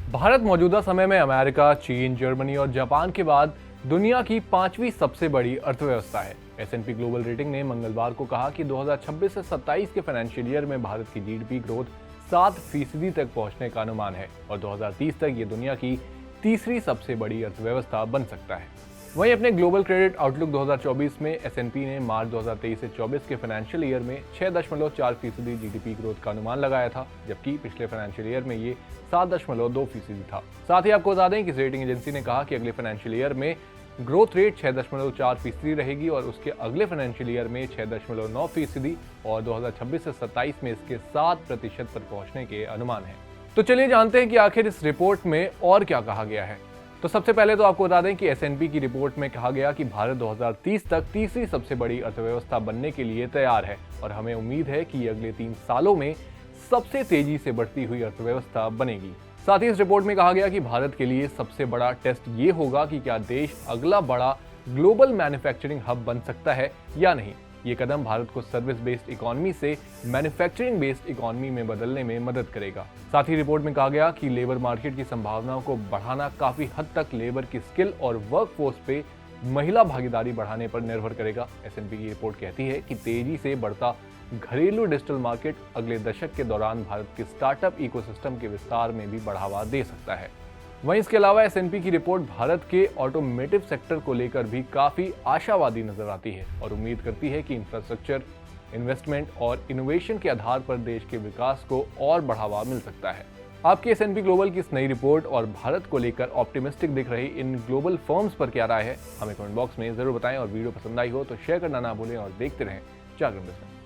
भारत मौजूदा समय में अमेरिका, चीन, जर्मनी और जापान के बाद दुनिया की 5वीं सबसे बड़ी अर्थव्यवस्था है। S&P ग्लोबल रेटिंग ने मंगलवार को कहा कि 2026 से 27 के फाइनेंशियल ईयर में भारत की GDP ग्रोथ 7% तक पहुंचने का अनुमान है और 2030 तक ये दुनिया की तीसरी सबसे बड़ी अर्थव्यवस्था बन सकता है। वहीं अपने ग्लोबल क्रेडिट आउटलुक 2024 में S&P ने मार्च 2023 से 24 के फाइनेंशियल ईयर में 6.4% GDP ग्रोथ का अनुमान लगाया था, जबकि पिछले फाइनेंशियल ईयर में ये 7.2% था। साथ ही आपको बता दें कि इस रेटिंग एजेंसी ने कहा कि अगले फाइनेंशियल ईयर में ग्रोथ रेट 6.4% रहेगी और उसके अगले फाइनेंशियल ईयर में 6.9% और 2026 से 27 में इसके 7% पर पहुंचने के अनुमान है। तो चलिए जानते हैं कि आखिर इस रिपोर्ट में और क्या कहा गया है। तो सबसे पहले तो आपको बता दें कि S&P की रिपोर्ट में कहा गया कि भारत 2030 तक तीसरी सबसे बड़ी अर्थव्यवस्था बनने के लिए तैयार है और हमें उम्मीद है कि अगले 3 सालों में सबसे तेजी से बढ़ती हुई अर्थव्यवस्था बनेगी। साथ ही इस रिपोर्ट में कहा गया कि भारत के लिए सबसे बड़ा टेस्ट ये होगा कि क्या देश अगला बड़ा ग्लोबल मैन्युफैक्चरिंग हब बन सकता है या नहीं। ये कदम भारत को सर्विस बेस्ड इकोनॉमी से मैन्युफैक्चरिंग बेस्ड इकोनॉमी में बदलने में मदद करेगा। साथ ही रिपोर्ट में कहा गया कि लेबर मार्केट की संभावनाओं को बढ़ाना काफी हद तक लेबर की स्किल और वर्कफोर्स पे महिला भागीदारी बढ़ाने पर निर्भर करेगा। S&P की रिपोर्ट कहती है कि तेजी से बढ़ता घरेलू डिजिटल मार्केट अगले दशक के दौरान भारत के स्टार्टअप इकोसिस्टम के विस्तार में भी बढ़ावा दे सकता है। वहीं इसके अलावा S&P की रिपोर्ट भारत के ऑटोमेटिव सेक्टर को लेकर भी काफी आशावादी नजर आती है और उम्मीद करती है कि इंफ्रास्ट्रक्चर, इन्वेस्टमेंट और इनोवेशन के आधार पर देश के विकास को और बढ़ावा मिल सकता है। आपकी S&P ग्लोबल की इस नई रिपोर्ट और भारत को लेकर ऑप्टिमिस्टिक दिख रही इन ग्लोबल फर्म्स पर क्या राय है, हमें कमेंट बॉक्स में जरूर बताएं और वीडियो पसंद आई हो तो शेयर करना ना भूलें और देखते रहें जागरण बिजनेस।